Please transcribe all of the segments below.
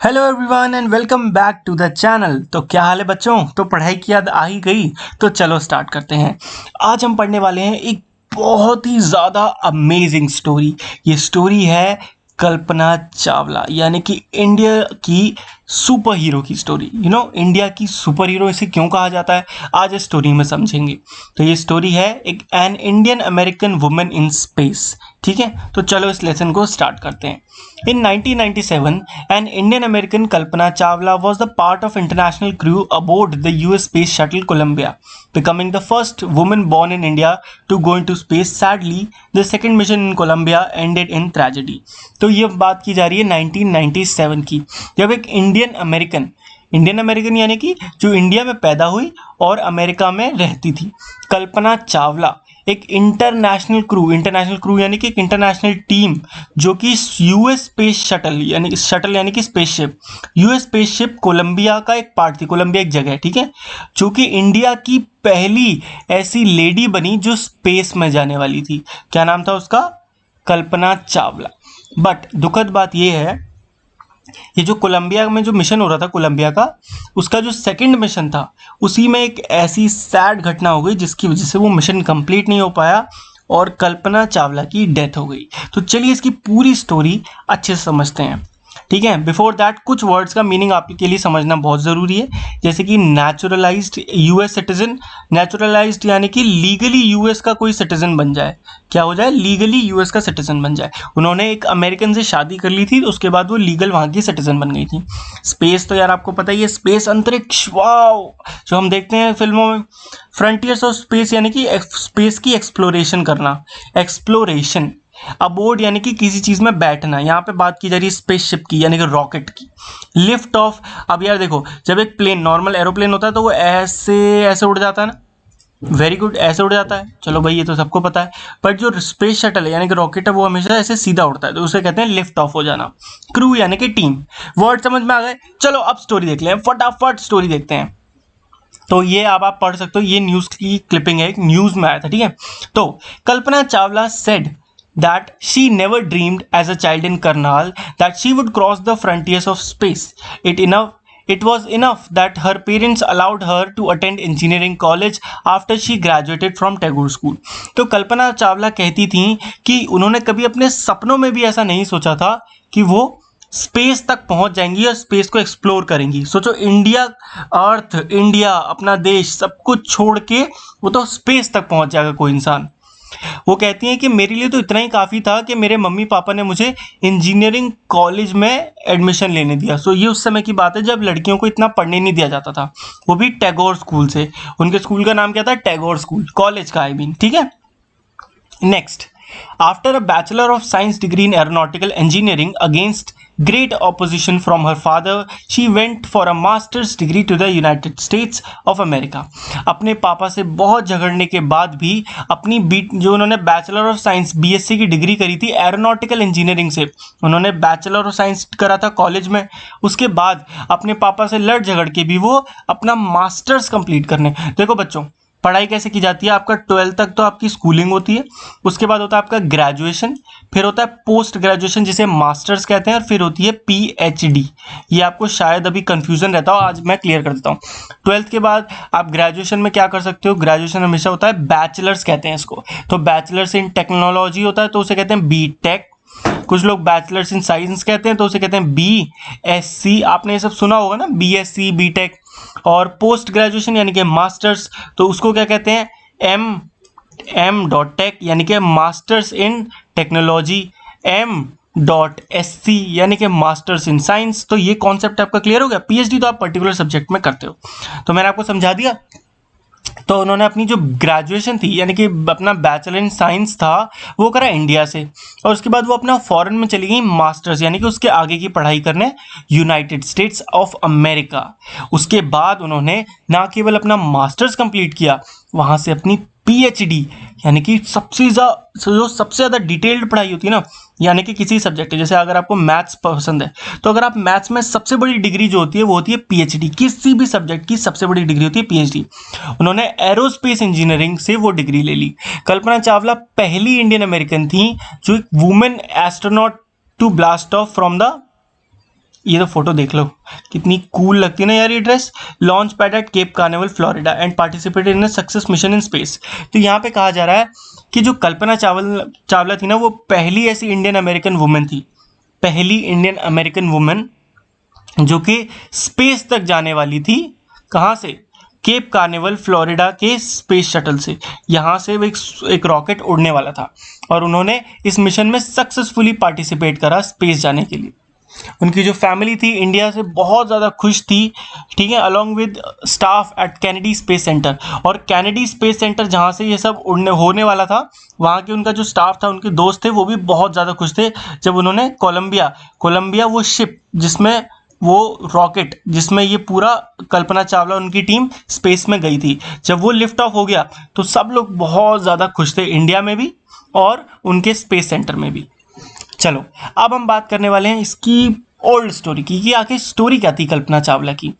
Hello everyone and welcome back to the channel. तो क्या हाल है बच्चों? तो पढ़ाई की याद आ ही गई, तो चलो स्टार्ट करते हैं। आज हम पढ़ने वाले हैं एक बहुत ही ज़्यादा अमेजिंग स्टोरी। ये स्टोरी है कल्पना चावला, यानी कि इंडिया की सुपर हीरो की स्टोरी। इंडिया की सुपर हीरो इसे क्यों कहा जाता है, आज इस स्टोरी में समझेंगे। तो ये स्टोरी है एक an Indian American women in space. ठीक है, तो चलो इस लेसन को स्टार्ट करते हैं। In 1997, an Indian American Kalpana Chawla was the part of international crew aboard the US space shuttle Columbia, becoming the first woman born in India to go into space. Sadly, the second mission in Columbia ended in tragedy. तो ये बात की जा रही है 1997 की, जब एक इंडियन अमेरिकन यानी कि जो इंडिया में पैदा हुई और अमेरिका में रहती थी, कल्पना चावला एक इंटरनेशनल क्रू यानी कि एक इंटरनेशनल टीम, जो कि यूएस स्पेस शटल यानी कि स्पेसशिप, यूएस स्पेसशिप कोलंबिया का एक पार्ट थी। कोलंबिया एक जगह है, ठीक है, जो कि इंडिया की पहली ऐसी लेडी बनी जो स्पेस में जाने वाली थी। क्या नाम था उसका? कल्पना चावला। बट दुखद बात यह है, ये जो कोलंबिया में जो मिशन हो रहा था कोलंबिया का, उसका जो सेकंड मिशन था, उसी में एक ऐसी सैड घटना हो गई जिसकी वजह से वो मिशन कंप्लीट नहीं हो पाया और कल्पना चावला की डेथ हो गई। तो चलिए इसकी पूरी स्टोरी अच्छे से समझते हैं। ठीक है, बिफोर दैट कुछ वर्ड्स का मीनिंग आपके लिए समझना बहुत ज़रूरी है, जैसे कि नेचुरलाइज्ड यूएस सिटीजन। नेचुरलाइज्ड यानी कि लीगली यूएस का कोई सिटीजन बन जाए। क्या हो जाए? लीगली यूएस का सिटीजन बन जाए। उन्होंने एक अमेरिकन से शादी कर ली थी, उसके बाद वो लीगल वहाँ की सिटीजन बन गई थी। स्पेस तो यार आपको पता ही है, स्पेस अंतरिक्ष, वाओ, जो हम देखते हैं फिल्मों में। फ्रंटियर्स ऑफ स्पेस यानी कि स्पेस की एक्सप्लोरेशन करना, एक्सप्लोरेशन। अबोर्ड यानी कि किसी चीज में बैठना, यहाँ पे बात की जा रही है स्पेसशिप की यानी कि रॉकेट की। लिफ्ट ऑफ, अब यार देखो, जब एक प्लेन नॉर्मल एरोप्लेन होता है तो वो ऐसे ऐसे उड़ जाता है ना, वेरी गुड, ऐसे उड़ जाता है, चलो भाई ये तो सबको पता है। बट जो स्पेस शटल है यानी कि रॉकेट है वो हमेशा ऐसे सीधा उड़ता है, तो उसे कहते हैं लिफ्ट ऑफ हो जाना। क्रू यानी कि टीम। वर्ड समझ में आ गए? चलो अब स्टोरी देख लें, फटाफट स्टोरी देखते हैं। तो ये अब आप पढ़ सकते हो, ये न्यूज की क्लिपिंग है, एक न्यूज में आया था। ठीक है, तो Kalpana Chawla said that she never dreamed as a child in Karnal that she would cross the frontiers of space. It was enough that her parents allowed her to attend engineering college after she graduated from Tagore School. तो कल्पना चावला कहती थी कि उन्होंने कभी अपने सपनों में भी ऐसा नहीं सोचा था कि वो स्पेस तक पहुंच जाएंगी और स्पेस को एक्सप्लोर करेंगी। सोचो, इंडिया, अर्थ, इंडिया, अपना देश, सब कुछ छोड़ के वो तो स्पेस तक पहुंच जाएगा कोई इंसान। वो कहती हैं कि मेरे लिए तो इतना ही काफ़ी था कि मेरे मम्मी पापा ने मुझे इंजीनियरिंग कॉलेज में एडमिशन लेने दिया। सो ये उस समय की बात है जब लड़कियों को इतना पढ़ने नहीं दिया जाता था, वो भी टैगोर स्कूल से। उनके स्कूल का नाम क्या था? टैगोर स्कूल, कॉलेज का आई मीन। ठीक है, next. After a Bachelor of Science degree in Aeronautical Engineering against great opposition from her father, she went for a master's degree to the United States of America. अपने पापा से बहुत झगड़ने के बाद भी अपनी जो उन्होंने बैचलर ऑफ साइंस बीएससी की डिग्री करी थी एरोनॉटिकल इंजीनियरिंग से, उन्होंने बैचलर ऑफ साइंस करा था कॉलेज में। उसके बाद अपने पापा से लड़ झगड़ के भी वो अपना मास्टर्स कंप्लीट करने। देखो बच्चों, पढ़ाई कैसे की जाती है? आपका 12th तक तो आपकी स्कूलिंग होती है, उसके बाद होता है आपका ग्रेजुएशन, फिर होता है पोस्ट ग्रेजुएशन जिसे मास्टर्स कहते हैं, और फिर होती है पीएचडी। ये आपको शायद अभी कंफ्यूजन रहता हो, आज मैं क्लियर कर देता हूँ। 12th के बाद आप ग्रेजुएशन में क्या कर सकते हो? ग्रेजुएशन हमेशा होता है बैचलर्स कहते हैं इसको, तो बैचलर्स इन टेक्नोलॉजी होता है तो उसे कहते हैं बीटेक। कुछ लोग बैचलर्स इन साइंस कहते हैं तो उसे कहते हैं बीएससी। आपने ये सब सुना होगा ना, बीएससी, बीटेक। और पोस्ट ग्रेजुएशन यानी कि मास्टर्स, तो उसको क्या कहते हैं? एम.टेक यानी कि मास्टर्स इन टेक्नोलॉजी, M.SC यानी कि मास्टर्स इन साइंस। तो ये कॉन्सेप्ट आपका क्लियर हो गया। पीएचडी तो आप पर्टिकुलर सब्जेक्ट में करते हो, तो मैंने आपको समझा दिया। तो उन्होंने अपनी जो ग्रेजुएशन थी यानी कि अपना बैचलर इन साइंस था वो करा इंडिया से, और उसके बाद वो अपना फॉरेन में चली गई मास्टर्स यानी कि उसके आगे की पढ़ाई करने यूनाइटेड स्टेट्स ऑफ अमेरिका। उसके बाद उन्होंने ना केवल अपना मास्टर्स कंप्लीट किया, वहाँ से अपनी पीएचडी यानी कि सबसे ज़्यादा डिटेल्ड पढ़ाई होती है ना, यानी कि किसी सब्जेक्ट, जैसे अगर आपको मैथ्स पसंद है तो अगर आप मैथ्स में सबसे बड़ी डिग्री जो होती है वो होती है पीएचडी। किसी भी सब्जेक्ट की सबसे बड़ी डिग्री होती है पीएचडी। उन्होंने एरोस्पेस इंजीनियरिंग से वो डिग्री ले ली। कल्पना चावला पहली इंडियन अमेरिकन थी जो एक women astronaut to blast off from the ये तो फोटो देख लो, कितनी कूल लगती है ना यार ये dress. Launch pad at Cape Canaveral Florida and participated in success mission in space. तो यहाँ पे कहा जा रहा है कि जो कल्पना चावला थी ना, वो पहली ऐसी इंडियन अमेरिकन वुमेन थी, पहली इंडियन अमेरिकन वुमेन जो कि स्पेस तक जाने वाली थी। कहाँ से? केप कार्निवल फ्लोरिडा के स्पेस शटल से। यहाँ से वो एक रॉकेट उड़ने वाला था और उन्होंने इस मिशन में सक्सेसफुली पार्टिसिपेट करा स्पेस जाने के लिए। उनकी जो फैमिली थी इंडिया से बहुत ज़्यादा खुश थी, ठीक है, along with staff at Kennedy space centre. और कैनेडी स्पेस सेंटर जहाँ से ये सब उड़ने होने वाला था, वहाँ के उनका जो स्टाफ था, उनके दोस्त थे, वो भी बहुत ज़्यादा खुश थे जब उन्होंने कोलंबिया वो शिप जिसमें वो रॉकेट जिसमें ये पूरा कल्पना चावला उनकी टीम स्पेस में गई थी, जब वो लिफ्ट ऑफ हो गया तो सब लोग बहुत ज़्यादा खुश थे, इंडिया में भी और उनके स्पेस सेंटर में भी। चलो अब हम बात करने वाले हैं इसकी ओल्ड स्टोरी की, कि आखिर स्टोरी क्या थी कल्पना चावला की।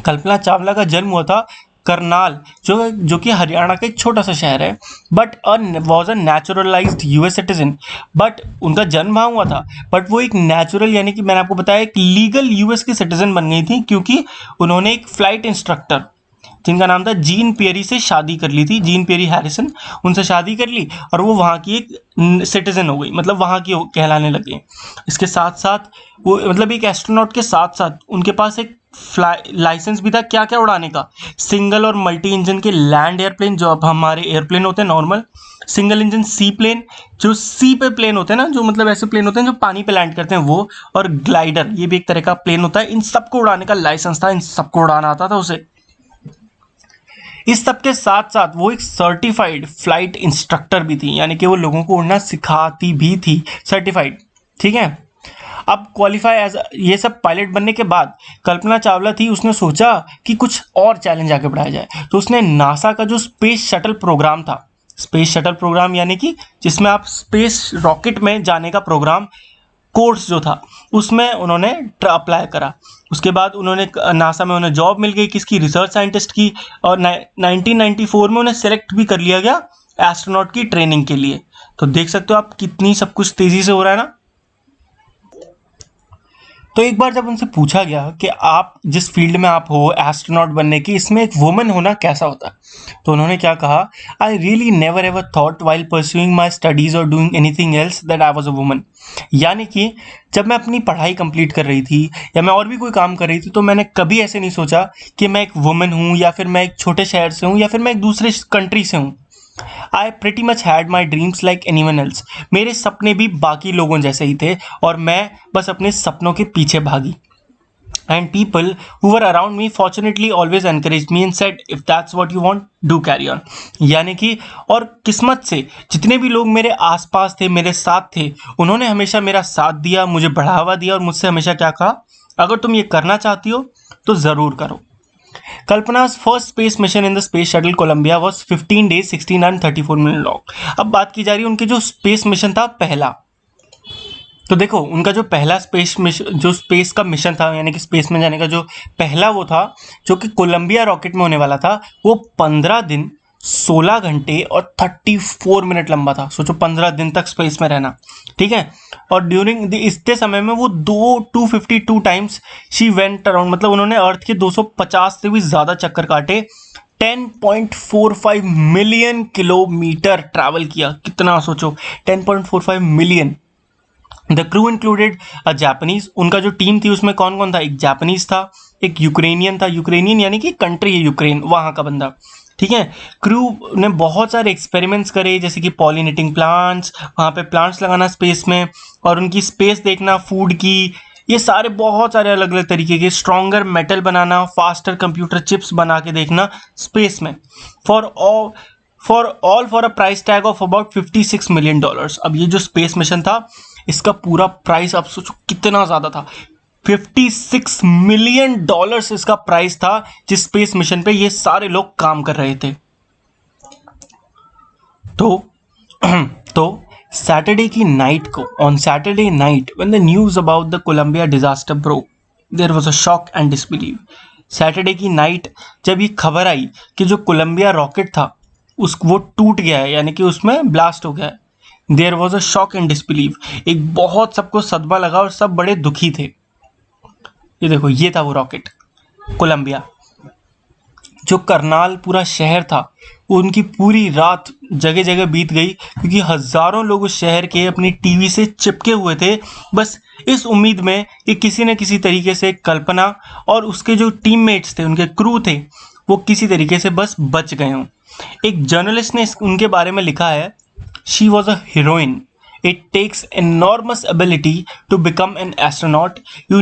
कल्पना चावला का जन्म हुआ था करनाल, जो कि हरियाणा का एक छोटा सा शहर है, but was a naturalised US citizen. But उनका जन्म वहाँ हुआ था, बट वो एक नेचुरल यानी कि मैंने आपको बताया एक लीगल यूएस की सिटीजन बन गई थी, क्योंकि उन्होंने एक फ्लाइट इंस्ट्रक्टर जिनका नाम था जीन पियरी से शादी कर ली थी, जीन पियरी हैरिसन, उनसे शादी कर ली और वो वहाँ की एक सिटीजन हो गई, मतलब वहाँ की कहलाने लगी। इसके साथ साथ वो मतलब एक एस्ट्रोनॉट के साथ साथ उनके पास एक लाइसेंस भी था, क्या क्या उड़ाने का, सिंगल और मल्टी इंजन के लैंड एयरप्लेन, जो अब हमारे एयरप्लेन होते हैं नॉर्मल, सिंगल इंजन सी प्लेन, जो सी पे प्लेन होते हैं ना, जो मतलब ऐसे प्लेन होते हैं जो पानी पे लैंड करते हैं वो, और ग्लाइडर, ये भी एक तरह का प्लेन होता है। इन सबको उड़ाने का लाइसेंस था, इन सबको उड़ाना आता था उसे। इस सब के साथ साथ वो एक सर्टिफाइड फ्लाइट इंस्ट्रक्टर भी थी, यानी कि वो लोगों को उड़ना सिखाती भी थी, सर्टिफाइड, ठीक है। अब क्वालिफाई एज ये सब पायलट बनने के बाद कल्पना चावला थी, उसने सोचा कि कुछ और चैलेंज आगे बढ़ाया जाए, तो उसने नासा का जो स्पेस शटल प्रोग्राम था, स्पेस शटल प्रोग्राम यानी कि जिसमें आप स्पेस रॉकेट में जाने का प्रोग्राम कोर्स जो था, उसमें उन्होंने अप्लाई करा। उसके बाद उन्होंने नासा में उन्हें जॉब मिल गई किसकी, रिसर्च साइंटिस्ट की, और 1994 में उन्हें सेलेक्ट भी कर लिया गया एस्ट्रोनॉट की ट्रेनिंग के लिए। तो देख सकते हो आप कितनी सब कुछ तेजी से हो रहा है ना। तो एक बार जब उनसे पूछा गया कि आप जिस फील्ड में आप हो एस्ट्रोनॉट बनने की, इसमें एक वुमन होना कैसा होता है, तो उन्होंने क्या कहा, I really never ever thought while pursuing my studies और doing anything else that I was a woman. यानी कि जब मैं अपनी पढ़ाई कंप्लीट कर रही थी या मैं और भी कोई काम कर रही थी, तो मैंने कभी ऐसे नहीं सोचा कि मैं एक वुमन हूँ, या फिर मैं एक छोटे शहर से हूँ, या फिर मैं एक दूसरे कंट्री से हूँ। आई pretty much had my dreams like anyone else. मेरे सपने भी बाकी लोगों जैसे ही थे और मैं बस अपने सपनों के पीछे भागी। And people who were around me fortunately always encouraged me and said if that's what you want do carry on। यानी कि और किस्मत से जितने भी लोग मेरे आसपास थे, मेरे साथ थे, उन्होंने हमेशा मेरा साथ दिया, मुझे बढ़ावा दिया और मुझसे हमेशा क्या कहा, अगर तुम ये करना चाहती हो तो ज़रूर करो। कल्पना's first space mission in the space shuttle Columbia was 15 days 16 and 34 minutes long। अब बात की जा रही है उनके जो स्पेस मिशन था पहला। तो देखो उनका जो पहला स्पेस का मिशन था, यानी कि स्पेस में जाने का जो पहला वो था, जो कि कोलंबिया रॉकेट में होने वाला था, वो 15 दिन 16 घंटे और 34 मिनट लंबा था। सोचो 15 दिन तक स्पेस में रहना, ठीक है। और ड्यूरिंग इतने समय में वो 252 टाइम्स शी वेंट अराउंड, मतलब उन्होंने अर्थ के 250 से भी ज़्यादा चक्कर काटे, 10.45 मिलियन किलोमीटर ट्रैवल किया। कितना सोचो, 10.45 million. The crew included a Japanese, उनका जो टीम थी उसमें कौन कौन था, एक जापानीज था, एक यूक्रेनियन था, यूक्रेनियन यानी कि कंट्री है यूक्रेन, वहाँ का बंदा, ठीक है। क्रू ने बहुत सारे एक्सपेरिमेंट्स करे, जैसे कि पॉलिनेटिंग प्लांट्स, वहाँ पे प्लांट्स लगाना स्पेस में, और उनकी स्पेस देखना, फूड की, ये सारे बहुत सारे अलग अलग तरीके के, स्ट्रॉन्गर मेटल बनाना, फास्टर कंप्यूटर चिप्स बना के देखना स्पेस में, for a price tag of about $56 million. अब ये जो स्पेस मिशन था इसका पूरा प्राइस आप सोचो कितना ज़्यादा था, $56 मिलियन इसका प्राइस था, जिस स्पेस मिशन पे ये सारे लोग काम कर रहे थे। तो सैटरडे की नाइट को, on Saturday night when the news about the Columbia disaster broke, there was a shock and disbelief. Saturday की नाइट जब ये खबर आई कि जो कोलंबिया रॉकेट था वो टूट गया है, यानी कि उसमें ब्लास्ट हो गया है, there was a shock and disbelief. एक बहुत सबको सदमा लगा और सब बड़े दुखी थे। ये देखो, ये था वो रॉकेट कोलंबिया। जो करनाल पूरा शहर था, उनकी पूरी रात जगह जगह बीत गई, क्योंकि हजारों लोग उस शहर के अपनी टीवी से चिपके हुए थे, बस इस उम्मीद में कि किसी न किसी तरीके से कल्पना और उसके जो टीममेट्स थे, उनके क्रू थे, वो किसी तरीके से बस बच गए हों। एक जर्नलिस्ट ने उनके बारे में लिखा है, she was a heroine. It takes enormous ability to become an astronaut. You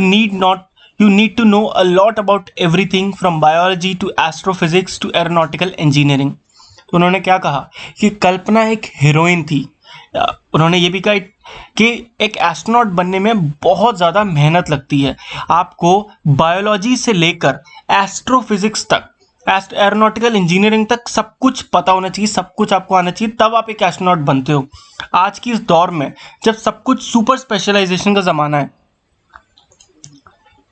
need to know a lot about everything from biology to astrophysics to aeronautical engineering. तो उन्होंने क्या कहा कि कल्पना एक हीरोइन थी। उन्होंने ये भी कहा कि एक एस्ट्रोनॉट बनने में बहुत ज़्यादा मेहनत लगती है। आपको बायोलॉजी से लेकर एस्ट्रोफिजिक्स तक, एरोनॉटिकल इंजीनियरिंग तक सब कुछ पता होना चाहिए, सब कुछ आपको आना चाहिए, तब आप एक एस्ट्रोनॉट बनते हो। आज की इस दौर में जब सब कुछ सुपर स्पेशलाइजेशन का ज़माना है,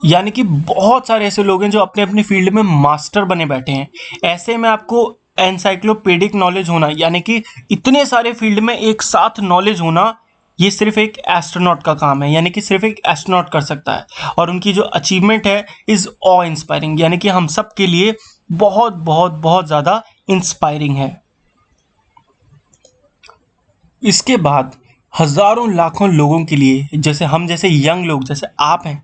यानी कि बहुत सारे ऐसे लोग हैं जो अपने अपने फील्ड में मास्टर बने बैठे हैं, ऐसे में आपको एनसाइक्लोपीडिक नॉलेज होना, यानी कि इतने सारे फील्ड में एक साथ नॉलेज होना, ये सिर्फ एक एस्ट्रोनॉट का काम है, यानी कि सिर्फ एक एस्ट्रोनॉट कर सकता है। और उनकी जो अचीवमेंट है इज़ ऑ इंस्पायरिंग, यानी कि हम सब के लिए बहुत बहुत बहुत ज़्यादा इंस्पायरिंग है। इसके बाद हजारों लाखों लोगों के लिए, जैसे हम जैसे यंग लोग, जैसे आप हैं,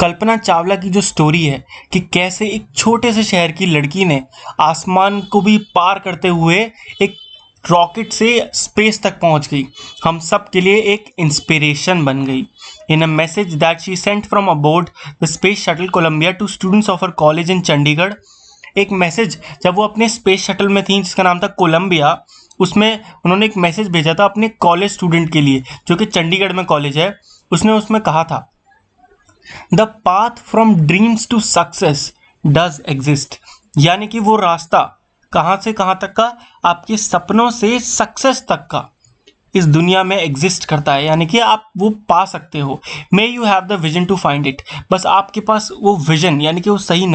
कल्पना चावला की जो स्टोरी है कि कैसे एक छोटे से शहर की लड़की ने आसमान को भी पार करते हुए एक रॉकेट से स्पेस तक पहुंच गई, हम सब के लिए एक इंस्पिरेशन बन गई। In a message that she sent from aboard the space shuttle Columbia to students of her college in Chandigarh, एक मैसेज जब वो अपने स्पेस शटल में थी जिसका नाम था कोलंबिया, उसमें उन्होंने एक मैसेज भेजा था अपने कॉलेज स्टूडेंट के लिए जो कि चंडीगढ़ में कॉलेज है। उसने उसमें कहा था, the path from dreams to success does exist, यानी कि वो रास्ता कहाँ से कहाँ तक का, आपके सपनों से सक्सेस तक का इस दुनिया में एग्जिस्ट करता है, यानी कि आप वो पा सकते हो। May you have the vision to find it, बस आपके पास वो विजन, यानी कि वो सही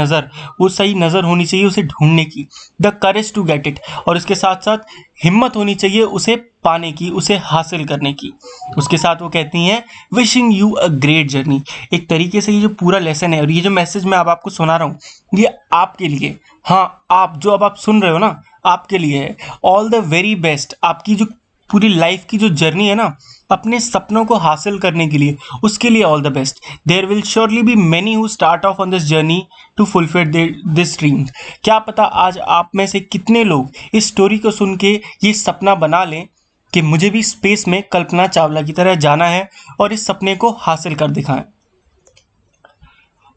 नज़र होनी चाहिए उसे ढूंढने की, the courage to get it, और इसके साथ साथ हिम्मत होनी चाहिए उसे पाने की, उसे हासिल करने की। उसके साथ वो कहती हैं, wishing you a great journey. एक तरीके से ये जो पूरा लेसन है और ये जो मैसेज मैं अब आपको सुना रहा हूँ, ये आपके लिए, हाँ, आप जो अब आप सुन रहे हो ना, आपके लिए है। ऑल द वेरी बेस्ट, आपकी जो पूरी लाइफ की जो जर्नी है ना, अपने सपनों को हासिल करने के लिए, उसके लिए all the best. There will surely be many who start off on this journey to fulfil this dream. क्या पता आज आप में से कितने लोग इस स्टोरी को सुन के ये सपना बना लें कि मुझे भी स्पेस में कल्पना चावला की तरह जाना है और इस सपने को हासिल कर दिखाएं।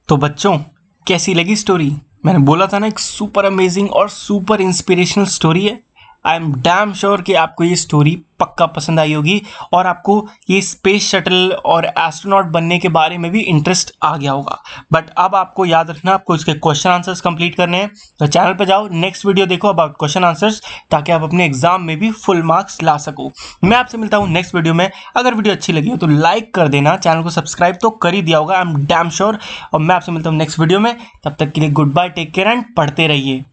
तो बच्चों, कैसी लगी स्टोरी? मैंने बोला था ना, एक सुपर अमेजिंग और सुपर इंस्पिरेशनल स्टोरी है। आई एम डैम श्योर कि आपको ये स्टोरी पक्का पसंद आई होगी और आपको ये स्पेस शटल और एस्ट्रोनॉट बनने के बारे में भी इंटरेस्ट आ गया होगा। बट अब आपको याद रखना, आपको इसके क्वेश्चन आंसर्स कंप्लीट करने हैं, तो चैनल पर जाओ, नेक्स्ट वीडियो देखो अबाउट क्वेश्चन आंसर्स, ताकि आप अपने एग्जाम में भी फुल मार्क्स ला सको। मैं आपसे मिलता हूँ नेक्स्ट वीडियो में। अगर वीडियो अच्छी लगी हो तो लाइक कर देना, चैनल को सब्सक्राइब तो कर ही दिया होगा, आई एम डैम श्योर। और मैं आपसे मिलता हूँ नेक्स्ट वीडियो में, तब तक के लिए goodbye, take care and पढ़ते रहिए।